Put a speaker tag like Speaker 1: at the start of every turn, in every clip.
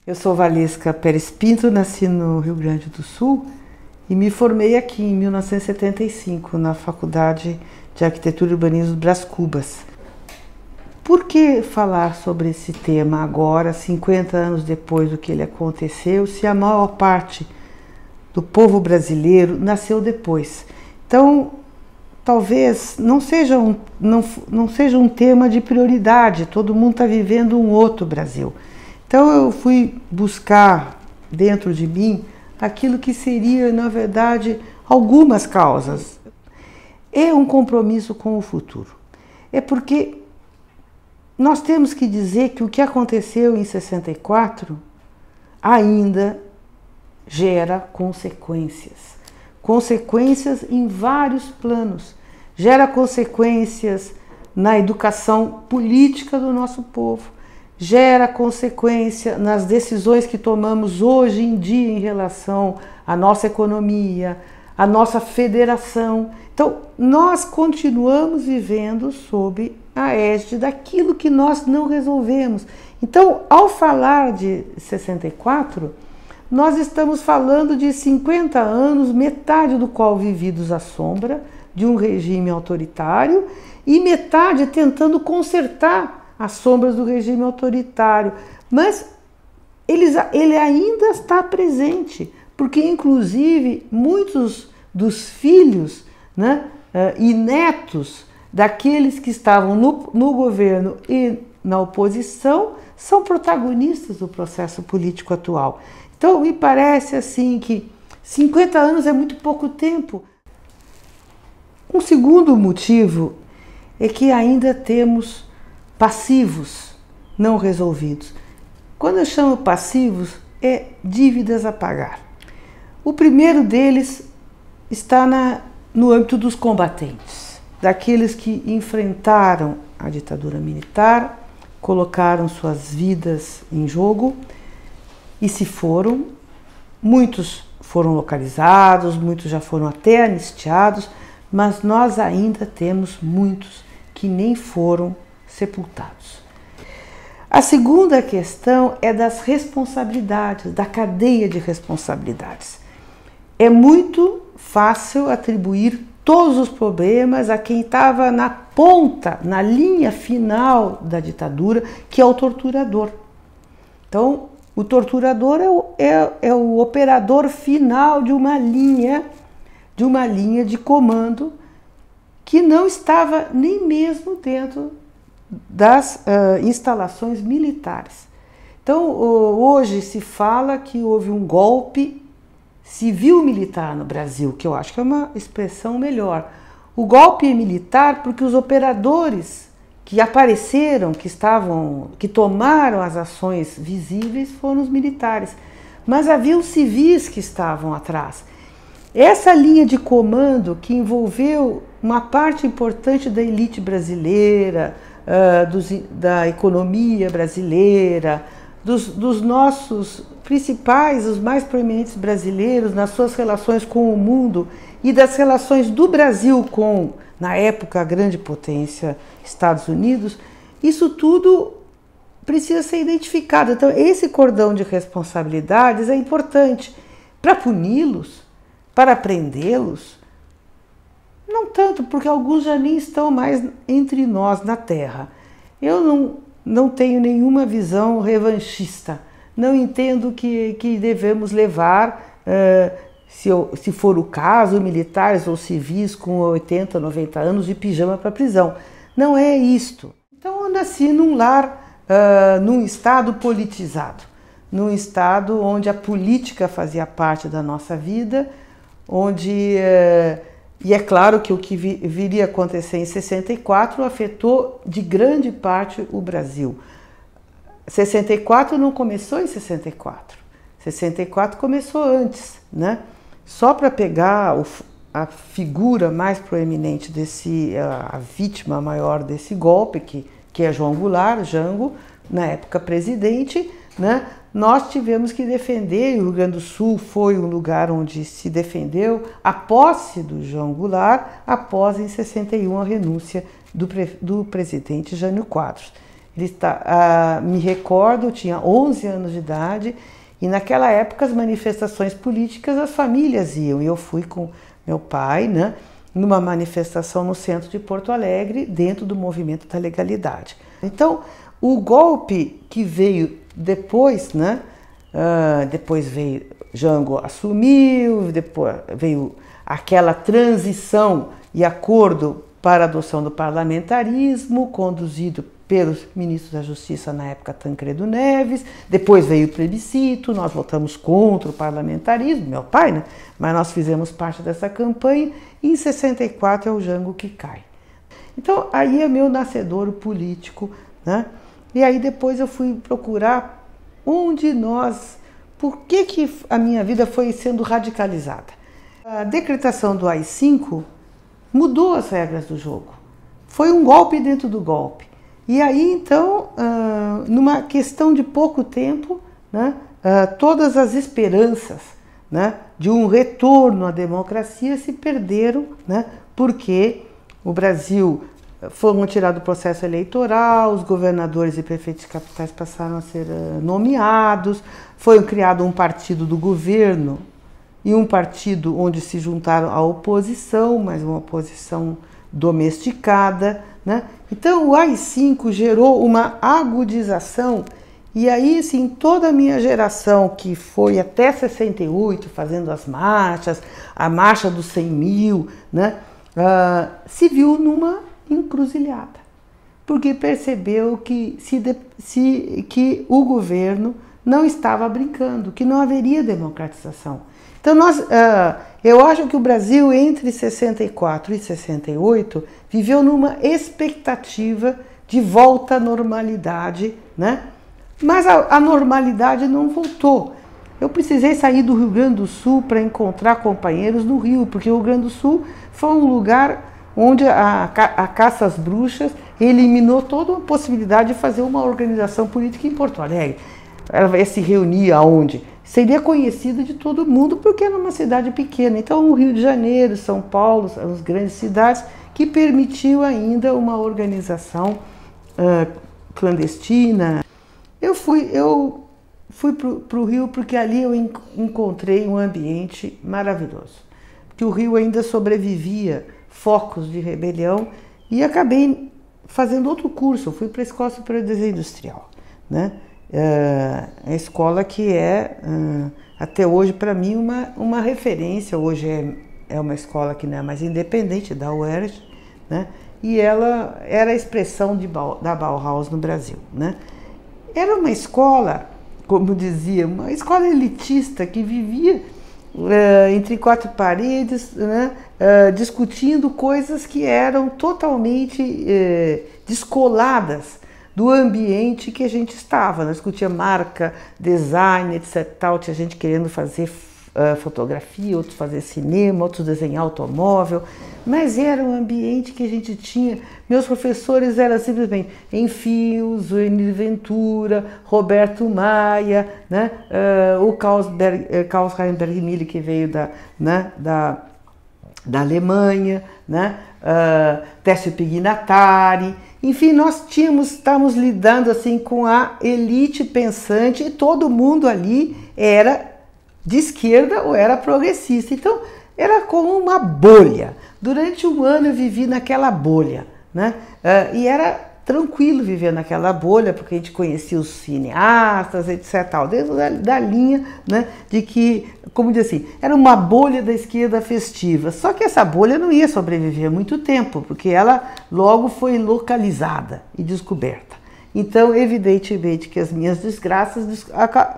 Speaker 1: Eu sou Valesca Pérez Pinto, nasci no Rio Grande do Sul e me formei aqui em 1975 na Faculdade de Arquitetura e Urbanismo Brás Cubas. Por que falar sobre esse tema agora, 50 anos depois do que ele aconteceu, se a maior parte do povo brasileiro nasceu depois? Então, talvez não seja um tema de prioridade, todo mundo está vivendo um outro Brasil. Então eu fui buscar dentro de mim aquilo que seria, na verdade, algumas causas. É um compromisso com o futuro. É porque nós temos que dizer que o que aconteceu em 64 ainda gera consequências. Consequências em vários planos. Gera consequências na educação política do nosso povo. Gera consequência nas decisões que tomamos hoje em dia em relação à nossa economia, à nossa federação. Então, nós continuamos vivendo sob a égide daquilo que nós não resolvemos. Então, ao falar de 64, nós estamos falando de 50 anos, metade do qual vividos à sombra de um regime autoritário e metade tentando consertar as sombras do regime autoritário, mas ele ainda está presente, porque inclusive muitos dos filhos, né, e netos daqueles que estavam no governo e na oposição são protagonistas do processo político atual. Então me parece assim que 50 anos é muito pouco tempo. Um segundo motivo é que ainda temos passivos não resolvidos. Quando eu chamo passivos, é dívidas a pagar. O primeiro deles está no âmbito dos combatentes, daqueles que enfrentaram a ditadura militar, colocaram suas vidas em jogo e se foram. Muitos foram localizados, muitos já foram até anistiados, mas nós ainda temos muitos que nem foram sepultados. A segunda questão é das responsabilidades, da cadeia de responsabilidades. É muito fácil atribuir todos os problemas a quem estava na ponta, na linha final da ditadura, que é o torturador. Então, o torturador é o operador final de uma linha de comando que não estava nem mesmo dentro das instalações militares. Então, hoje se fala que houve um golpe civil-militar no Brasil, que eu acho que é uma expressão melhor. O golpe militar porque os operadores que apareceram, que tomaram as ações visíveis foram os militares, mas havia os civis que estavam atrás. Essa linha de comando que envolveu uma parte importante da elite brasileira, da economia brasileira, dos nossos principais, os mais proeminentes brasileiros nas suas relações com o mundo e das relações do Brasil com, na época, a grande potência Estados Unidos, isso tudo precisa ser identificado. Então, esse cordão de responsabilidades é importante para puni-los, para prendê-los. Não tanto, porque alguns já nem estão mais entre nós na Terra. Eu não tenho nenhuma visão revanchista. Não entendo que devemos levar, se for o caso, militares ou civis com 80, 90 anos de pijama para a prisão. Não é isto. Então eu nasci num lar, num estado politizado, num estado onde a política fazia parte da nossa vida, onde... E é claro que o que viria a acontecer em 64 afetou de grande parte o Brasil. 64 não começou em 64. 64 começou antes, né? Só para pegar a figura mais proeminente a vítima maior desse golpe, que é João Goulart, Jango, na época presidente, né? Nós tivemos que defender, e o Rio Grande do Sul foi um lugar onde se defendeu a posse do João Goulart após, em 61, a renúncia do presidente Jânio Quadros. Me recordo, eu tinha 11 anos de idade, e naquela época as manifestações políticas as famílias iam, e eu fui com meu pai, né, numa manifestação no centro de Porto Alegre, dentro do movimento da legalidade. Então, o golpe que veio depois, né, depois veio Jango assumiu, depois veio aquela transição e acordo para a adoção do parlamentarismo, conduzido pelos ministros da Justiça na época, Tancredo Neves. Depois veio o plebiscito, nós votamos contra o parlamentarismo, meu pai, né? Mas nós fizemos parte dessa campanha, e em 64 é o Jango que cai. Então aí é meu nascedouro político, né? E aí depois eu fui procurar por que a minha vida foi sendo radicalizada. A decretação do AI-5 mudou as regras do jogo. Foi um golpe dentro do golpe. E aí, então, numa questão de pouco tempo, né, todas as esperanças, né, de um retorno à democracia se perderam, né, porque o Brasil foram retirados do processo eleitoral, os governadores e prefeitos de capitais passaram a ser nomeados, foi criado um partido do governo e um partido onde se juntaram à oposição, mas uma oposição domesticada, né? Então o AI-5 gerou uma agudização, e aí sim toda a minha geração, que foi até 68 fazendo as marchas, a marcha dos 100 mil, né? Se viu numa encruzilhada, porque percebeu que o governo não estava brincando, que não haveria democratização. Então eu acho que o Brasil entre 64 e 68 viveu numa expectativa de volta à normalidade, né? Mas a normalidade não voltou. Eu precisei sair do Rio Grande do Sul para encontrar companheiros no Rio, porque o Rio Grande do Sul foi um lugar onde a caça às bruxas eliminou toda a possibilidade de fazer uma organização política em Porto Alegre. Ela ia se reunir aonde? Seria conhecida de todo mundo, porque era uma cidade pequena. Então, o Rio de Janeiro, São Paulo, as grandes cidades, que permitiu ainda uma organização clandestina. Eu fui para o Rio porque ali eu encontrei um ambiente maravilhoso. Porque o Rio ainda sobrevivia focos de rebelião, e acabei fazendo outro curso. Eu fui para a Escola Superior de Desenho Industrial, né? A escola que é, até hoje, para mim, uma referência. Hoje é uma escola que não é mais independente, da UERJ, né? E ela era a expressão da Bauhaus no Brasil, né? Era uma escola, como dizia, uma escola elitista que vivia entre quatro paredes, né, discutindo coisas que eram totalmente descoladas do ambiente que a gente estava. Nós discutia marca, design, etc. Tal. Tinha gente querendo fazer fotografia, outros fazer cinema, outros desenhar automóvel, mas era um ambiente que a gente tinha. Meus professores eram simplesmente Enfios, o Ventura, Roberto Maia, né? O Klaus Heinberg Mille, que veio da Alemanha, né? Décio Pignatari. Enfim, nós estávamos lidando assim com a elite pensante, e todo mundo ali era de esquerda ou era progressista. Então, era como uma bolha. Durante um ano eu vivi naquela bolha, né? E era tranquilo viver naquela bolha, porque a gente conhecia os cineastas, etc. Dentro da linha, né, de que, como diz assim, era uma bolha da esquerda festiva. Só que essa bolha não ia sobreviver muito tempo, porque ela logo foi localizada e descoberta. Então, evidentemente que as minhas desgraças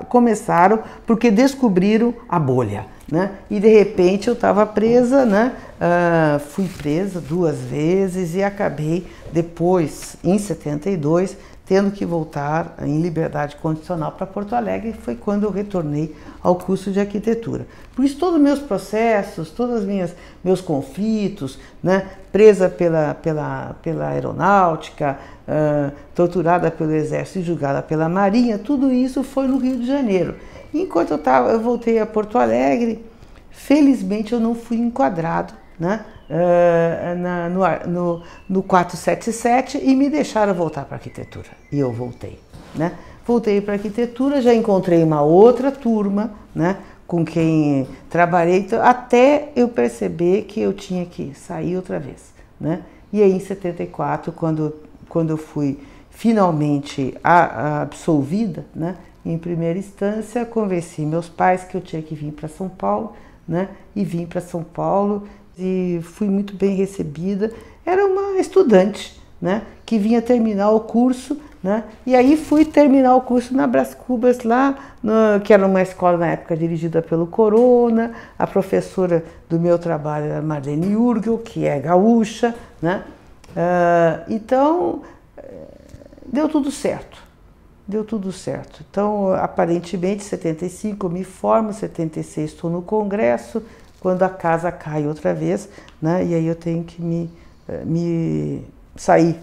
Speaker 1: começaram porque descobriram a bolha, né? E de repente eu estava presa, né? Fui presa 2 vezes e acabei depois, em 72, tendo que voltar em liberdade condicional para Porto Alegre. Foi quando eu retornei ao curso de arquitetura. Por isso, todos os meus processos, todos meus conflitos, né? Presa pela aeronáutica, torturada pelo exército e julgada pela marinha, tudo isso foi no Rio de Janeiro. Enquanto eu voltei a Porto Alegre, felizmente eu não fui enquadrado, né, no 477 e me deixaram voltar para arquitetura. E eu voltei, né? Voltei para arquitetura, já encontrei uma outra turma, né, com quem trabalhei, até eu perceber que eu tinha que sair outra vez, né? E aí em 74, quando eu fui finalmente absolvida, né, em primeira instância, convenci meus pais que eu tinha que vir para São Paulo, né? E vim para São Paulo e fui muito bem recebida. Era uma estudante, né, que vinha terminar o curso, né? E aí fui terminar o curso na Brás Cubas, lá, que era uma escola na época dirigida pelo Corona. A professora do meu trabalho era Marlene Urgel, que é gaúcha, né? Então, deu tudo certo. Deu tudo certo. Então, aparentemente, em 75 eu me formo, em 76 estou no Congresso, quando a casa cai outra vez, né? E aí eu tenho que me sair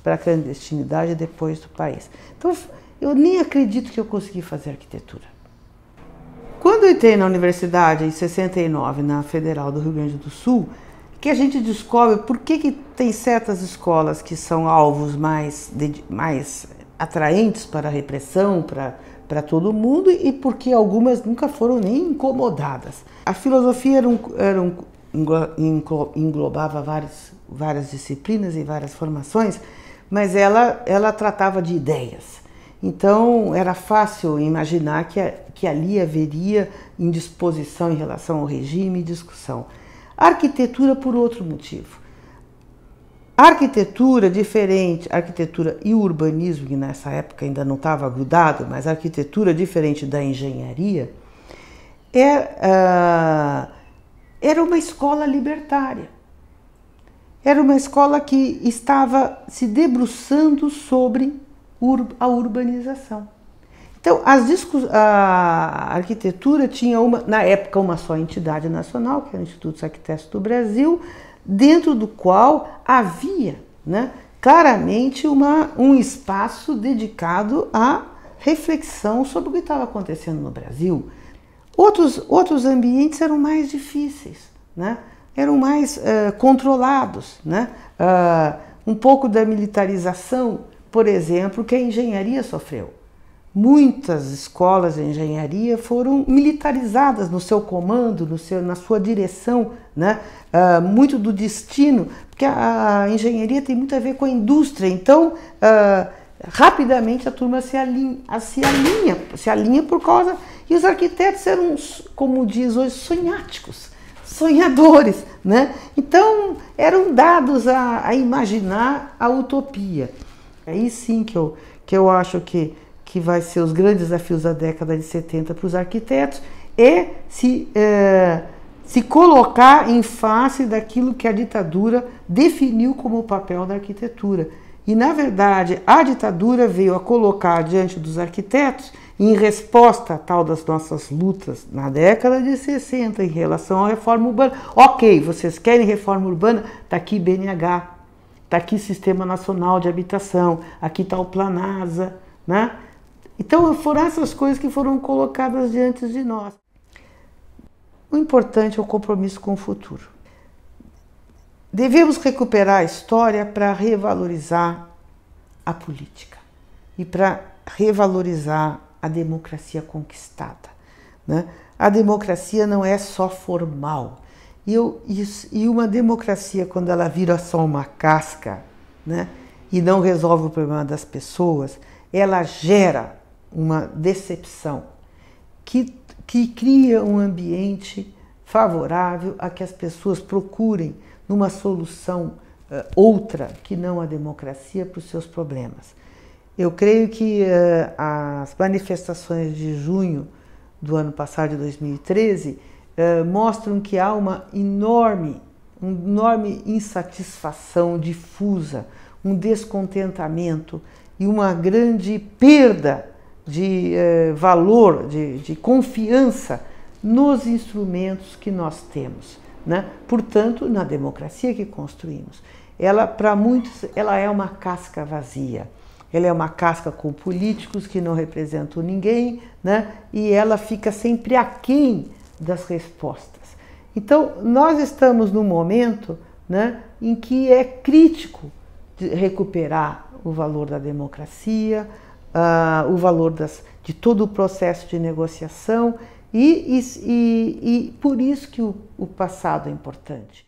Speaker 1: para a clandestinidade depois do país. Então, eu nem acredito que eu consegui fazer arquitetura. Quando eu entrei na universidade, em 69, na Federal do Rio Grande do Sul, que a gente descobre por que tem certas escolas que são alvos mais atraentes para a repressão, para todo mundo, e porque algumas nunca foram nem incomodadas. A filosofia englobava várias disciplinas e várias formações, mas ela tratava de ideias. Então era fácil imaginar que ali haveria indisposição em relação ao regime e discussão. A arquitetura por outro motivo. A arquitetura diferente, arquitetura e o urbanismo, que nessa época ainda não estava grudado, mas a arquitetura diferente da engenharia, era uma escola libertária. Era uma escola que estava se debruçando sobre a urbanização. Então, a arquitetura tinha, na época, uma só entidade nacional, que era o Instituto dos Arquitetos do Brasil, dentro do qual havia, né, claramente um espaço dedicado à reflexão sobre o que estava acontecendo no Brasil. Outros ambientes eram mais difíceis, né? Eram mais controlados, né? Um pouco da militarização, por exemplo, que a engenharia sofreu. Muitas escolas de engenharia foram militarizadas no seu comando, na sua direção, né? Muito do destino, porque a engenharia tem muito a ver com a indústria, então rapidamente a turma se alinha por causa... E os arquitetos eram, como diz hoje, sonháticos, sonhadores, né? Então eram dados a imaginar a utopia. Aí sim que eu acho que vai ser os grandes desafios da década de 70 para os arquitetos, é se colocar em face daquilo que a ditadura definiu como o papel da arquitetura. E, na verdade, a ditadura veio a colocar diante dos arquitetos, em resposta a tal das nossas lutas na década de 60 em relação à reforma urbana. Ok, vocês querem reforma urbana? Está aqui BNH, está aqui Sistema Nacional de Habitação, aqui está o Planasa, né? Então foram essas coisas que foram colocadas diante de nós. O importante é o compromisso com o futuro. Devemos recuperar a história para revalorizar a política e para revalorizar a democracia conquistada, né? A democracia não é só formal. E uma democracia, quando ela vira só uma casca, né, e não resolve o problema das pessoas, ela gera uma decepção que cria um ambiente favorável a que as pessoas procurem numa solução outra que não a democracia para os seus problemas. Eu creio que as manifestações de junho do ano passado, de 2013, mostram que há uma enorme insatisfação difusa, um descontentamento e uma grande perda de valor, de confiança nos instrumentos que nós temos, né? Portanto, na democracia que construímos. Ela, para muitos, ela é uma casca vazia. Ela é uma casca com políticos que não representam ninguém, né? E ela fica sempre aquém das respostas. Então, nós estamos num momento, né, em que é crítico de recuperar o valor da democracia, o valor de todo o processo de negociação, e por isso que o passado é importante.